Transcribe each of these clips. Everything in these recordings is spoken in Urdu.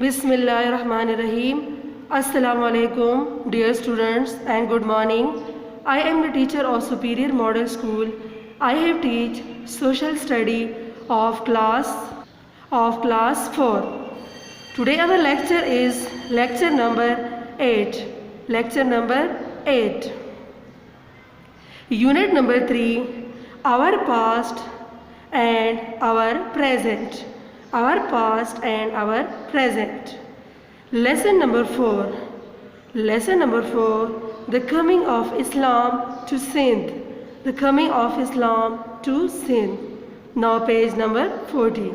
Bismillahirrahmanirrahim. Assalamu alaikum, dear students, and good morning. I am the teacher of Superior Model School. I have teach social study of class 4. Today our lecture is lecture number 8. Lecture number 8. Unit number 3. Our past and our present. Our past and our present. Lesson number 4. Lesson number 4. The coming of Islam to Sindh. The coming of Islam to Sindh. Now page number 40.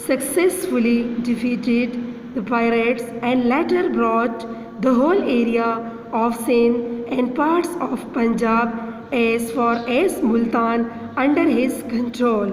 successfully defeated the pirates and later brought the whole area of Sindh and parts of Punjab as far as Multan under his control.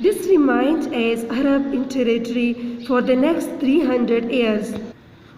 This remained as Arab in territory for the next 300 years.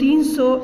300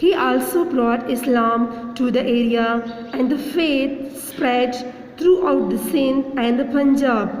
He also brought Islam to the area and the faith spread throughout the Sindh and the Punjab.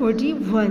41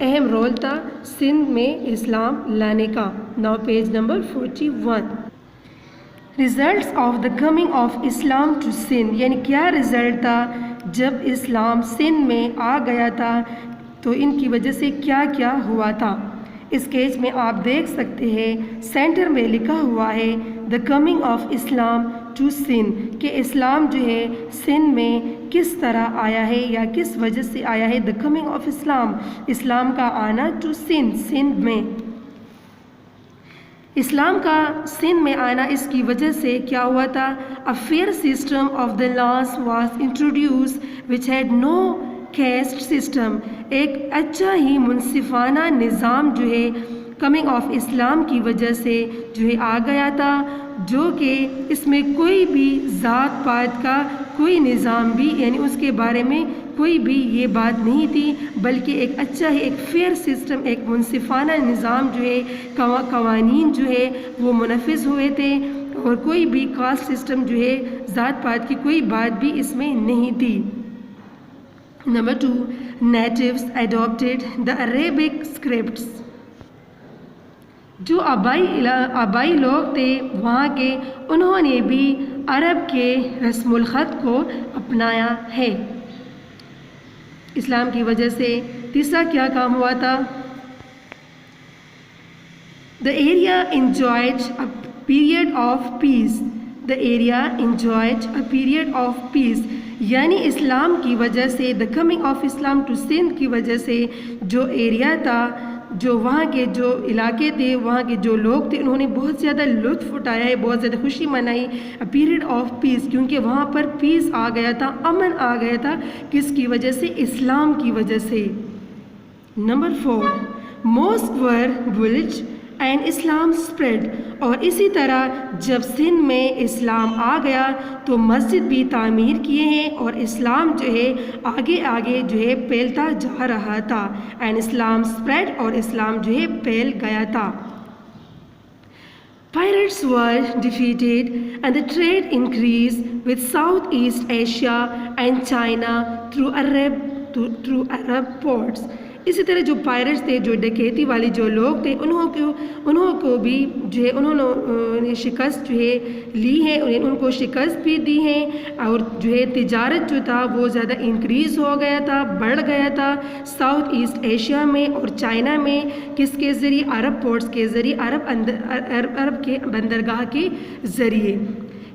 اہم رول تھا سندھ میں اسلام لانے کا. Now page number 41. Results of the coming of Islam to Sindh, یعنی کیا رزلٹ تھا جب اسلام سندھ میں آ گیا تھا تو ان کی وجہ سے کیا کیا ہوا تھا. اس پیج میں آپ دیکھ سکتے ہیں سینٹر میں لکھا ہوا ہے the coming of Islam to Sindh, کہ اسلام جو ہے سندھ میں کس طرح آیا ہے یا کس وجہ سے آیا ہے. دا کمنگ آف اسلام، اسلام کا آنا ٹو سندھ، سندھ میں. اسلام کا سندھ میں آنا اس کی وجہ سے کیا ہوا تھا. A fair system of the laws was introduced which had no caste system. ایک اچھا ہی منصفانہ نظام جو ہے کمنگ آف اسلام کی وجہ سے جو ہے آ گیا تھا، جو کہ اس میں کوئی بھی ذات پات کا کوئی نظام بھی یعنی اس کے بارے میں کوئی بھی یہ بات نہیں تھی، بلکہ ایک اچھا ہے ایک فیئر سسٹم، ایک منصفانہ نظام جو ہے قوانین جو ہے وہ منفذ ہوئے تھے، اور کوئی بھی کاسٹ سسٹم جو ہے ذات پات کی کوئی بات بھی اس میں نہیں تھی. Number 2. Natives adapted the Arabic scripts. جو آبائی لوگ تھے وہاں کے، انہوں نے بھی عرب کے رسم الخط کو اپنایا ہے. اسلام کی وجہ سے تیسرا کیا کام ہوا تھا. The area enjoyed a period of peace. The area enjoyed a period of peace. یعنی اسلام کی وجہ سے the coming of Islam to Sindh کی وجہ سے جو ایریا تھا، جو وہاں کے جو علاقے تھے، وہاں کے جو لوگ تھے، انہوں نے بہت زیادہ لطف اٹھایا ہے، بہت زیادہ خوشی منائی. a period of peace، کیونکہ وہاں پر پیس آ گیا تھا، امن آ گیا تھا. کس کی وجہ سے؟ اسلام کی وجہ سے. Number 4. mosques were built and Islam spread. اور اسی طرح جب سندھ میں اسلام آ گیا تو مسجد بھی تعمیر کیے ہیں اور اسلام جو ہے آگے آگے جو ہے پھیلتا جا رہا تھا. اینڈ اسلام اسپریڈ، اور اسلام جو ہے پھیل گیا تھا. Pirates were defeated and the trade increased with Southeast Asia and China through Arab ports. اسی طرح جو پائرٹس تھے، جو ڈکیتی والے جو لوگ تھے، انہوں کو بھی جو ہے انہوں نے شکست جو ہے لی ہے، ان کو شکست بھی دی ہے، اور جو ہے تجارت جو تھا وہ زیادہ انکریز ہو گیا تھا، بڑھ گیا تھا ساؤتھ ایسٹ ایشیا میں اور چائنا میں. کس کے ذریعے؟ عرب پورٹس کے ذریعے، عرب کے بندرگاہ کے ذریعے.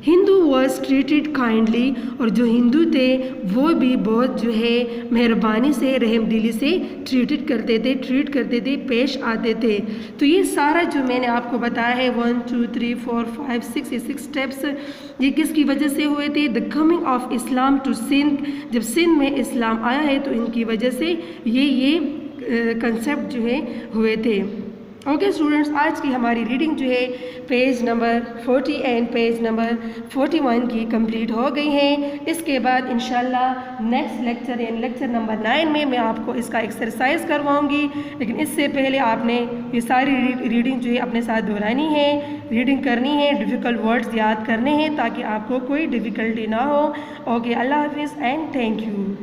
ہندو واز ٹریٹڈ کائنڈلی، اور جو ہندو تھے وہ بھی بہت جو ہے مہربانی سے، رحم دلی سے ٹریٹ کرتے تھے، پیش آتے تھے. تو یہ سارا جو میں نے آپ کو بتایا ہے 1 2 3 4 5 6 یہ 6 اسٹیپس، یہ کس کی وجہ سے ہوئے تھے؟ The coming of Islam to Sindh. جب سندھ میں اسلام آیا ہے تو ان کی وجہ سے یہ کنسیپٹ جو ہے ہوئے تھے. اوکے اسٹوڈنٹس، آج کی ہماری ریڈنگ جو ہے page number 40 and page number 41 کی کمپلیٹ ہو گئی ہے. اس کے بعد انشاءاللہ نیکسٹ لیکچر یعنی لیکچر نمبر 9 میں آپ کو اس کا ایکسرسائز کرواؤں گی، لیکن اس سے پہلے آپ نے یہ ساری ریڈنگ جو ہے اپنے ساتھ دہرانی ہے، ریڈنگ کرنی ہے، ڈیفیکلٹ ورڈز یاد کرنے ہیں تاکہ آپ کو کوئی ڈیفیکلٹی نہ ہو. اوکے، اللہ حافظ اینڈ تھینک یو.